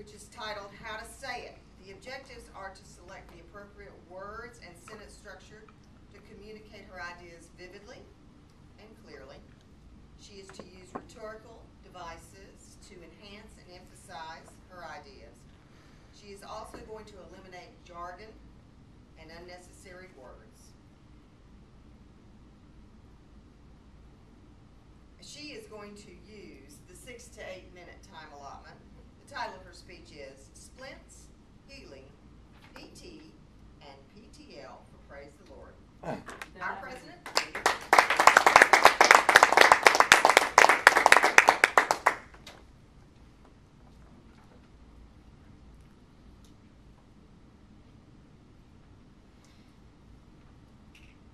which is titled How to Say It. The objectives are to select the appropriate words and sentence structure to communicate her ideas vividly and clearly. She is to use rhetorical devices to enhance and emphasize her ideas. She is also going to eliminate jargon and unnecessary words. She is going to use the 6 to 8 minute time allotment. The title of her speech is Splints, Healing, PT, and PTL for Praise the Lord. Our president.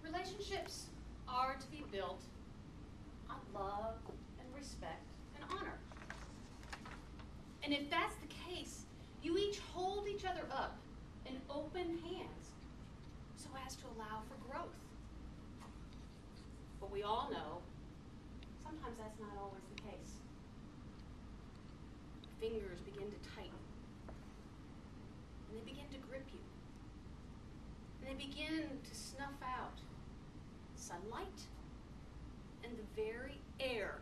Relationships are to be built on love and respect and honor. And if that's the case, you each hold each other up in open hands so as to allow for growth. But we all know sometimes that's not always the case. Fingers begin to tighten, and they begin to grip you, and they begin to snuff out sunlight and the very air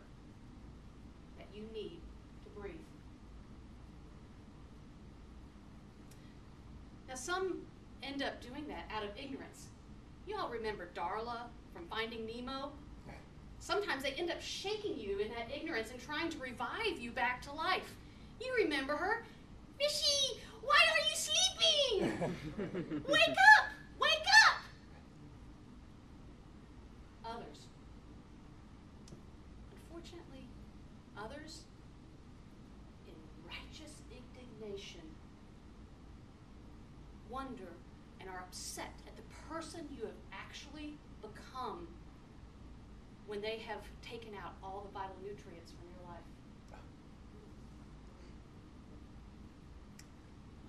that you need to breathe. Now, some end up doing that out of ignorance. You all remember Darla from Finding Nemo? Sometimes they end up shaking you in that ignorance and trying to revive you back to life. You remember her. Fishy, why are you sleeping? Wake up! Wake up! Others. Unfortunately, others, in righteous indignation, wonder and are upset at the person you have actually become when they have taken out all the vital nutrients from your life.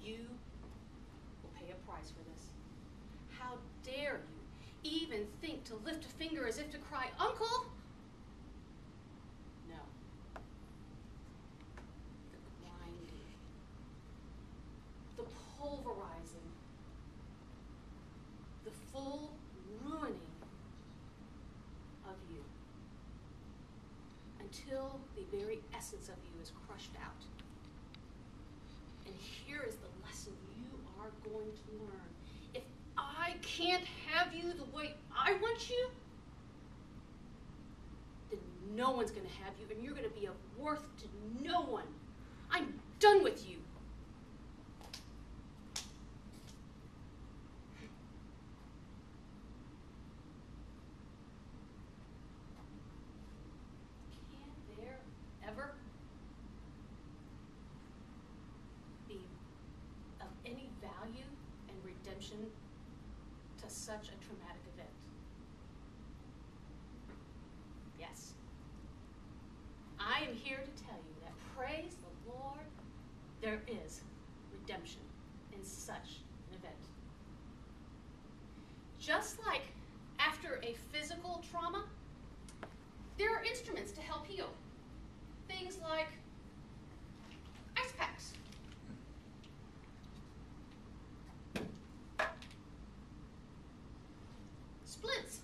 You will pay a price for this. How dare you even think to lift a finger as if to cry, Uncle? No. The grinding, the pulverizing, the full ruining of you until the very essence of you is crushed out. And here is the lesson you are going to learn. If I can't have you the way I want you, then no one's going to have you, and you're going to be of worth to no one. I'm done with you. Can there ever be of any value and redemption to such a traumatic event? Yes. I am here to tell you that, praise the Lord, there is redemption in such an event. Just like after a physical trauma, there are instruments to help heal. Things like ice packs, splints,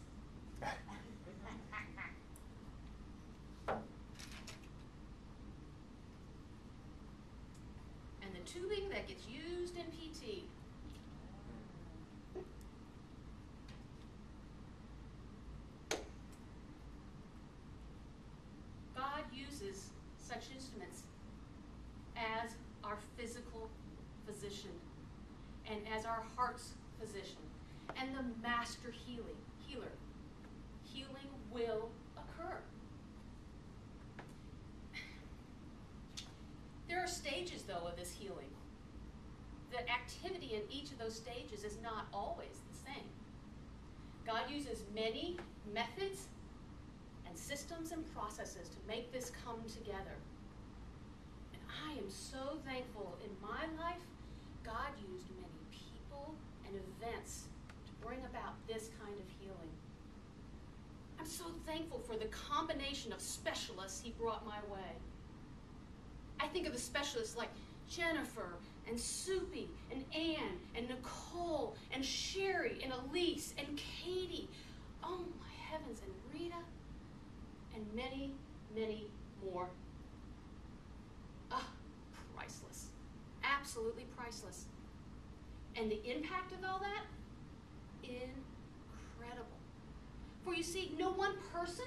and the tubing that gets used in PT. God uses such instruments as our physical physician and as our heart's physician and the master healer. Healing will occur. There are stages, though, of this healing. The activity in each of those stages is not always the same. God uses many methods and systems and processes to make this come together. And I am so thankful in my life, God used many people and events to bring about this kind of healing. I'm so thankful for the combination of specialists he brought my way. I think of the specialists like Jennifer and Soupy and Ann and Nicole and Sherry and Elise and Katie. Oh my heavens, and Rita and many, many more. Ah, priceless. Absolutely priceless. And the impact of all that? Incredible. For you see, no one person,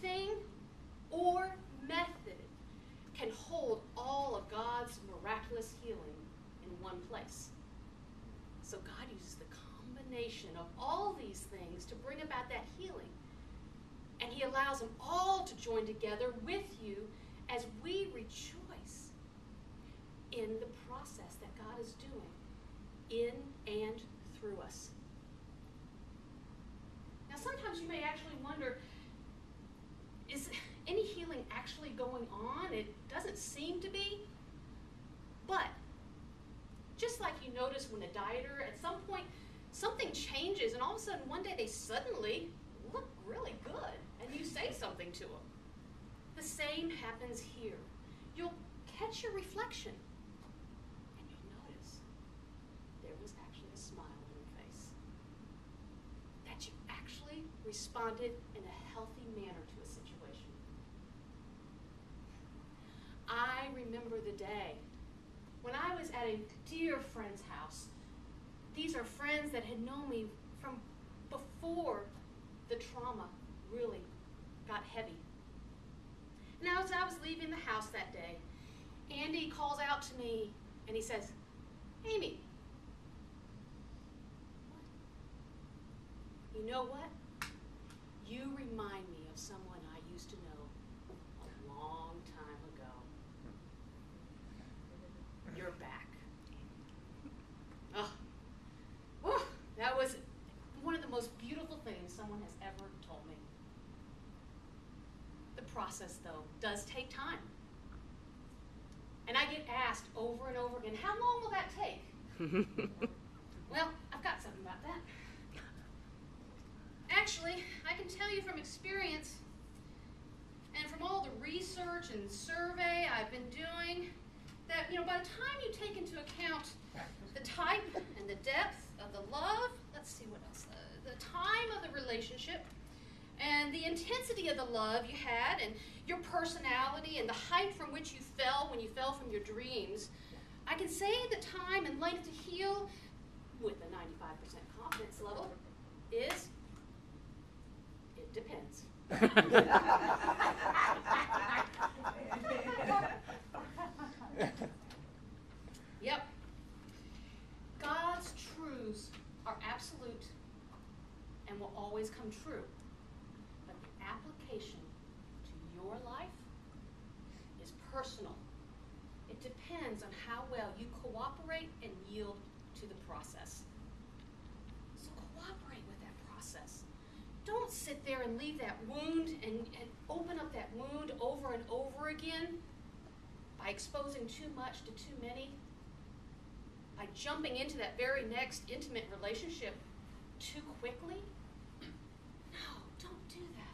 thing, or method can hold all of God's miraculous healing in one place. So God uses the combination of all these things to bring about that healing. And he allows them all to join together with you as we rejoice in the process that God is doing in and through us. Now, sometimes you may actually wonder, is any healing actually going on? It doesn't seem to be. But just like you notice when a dieter, at some point, something changes, and all of a sudden, one day they suddenly look really good, and you say something to them. The same happens here. You'll catch your reflection, and you'll notice there was actually a smile on your face. That you actually responded in a healthy manner to a situation. I remember the day when I was at a dear friend's house. These are friends that had known me from before the trauma really got heavy. Now, as I was leaving the house that day, Andy calls out to me and he says, "Amy, you know what? You remind me of someone I used to know a long time ago. You're back." Oh, that was one of the most beautiful things someone has ever told me. The process, though, does take time. And I get asked over and over again, how long will that take? Well, I've got something about that. Actually, I can tell you from experience and from all the research and survey I've been doing that, by the time you take into account the type and the depth of the love, let's see what else, the time of the relationship, and the intensity of the love you had, and your personality, and the height from which you fell when you fell from your dreams, I can say the time and length to heal with a 95% confidence level is, it depends. Yep. God's truths are absolute and will always come true. But the application to your life is personal. It depends on how well you cooperate and yield to the process. So cooperate with that process. Don't sit there and leave that wound and open up that wound over and over again by exposing too much to too many, by jumping into that very next intimate relationship too quickly. No, don't do that.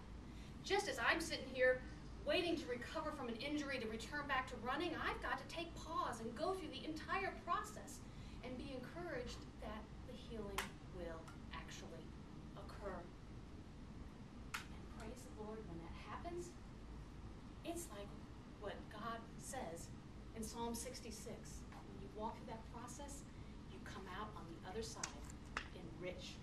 Just as I'm sitting here waiting to recover from an injury to return back to running, I've got to take pause and go through the entire process and be encouraged that the healing will actually occur. And praise the Lord, when that happens, it's like what God says in Psalm 66. When you walk through that process, you come out on the other side enriched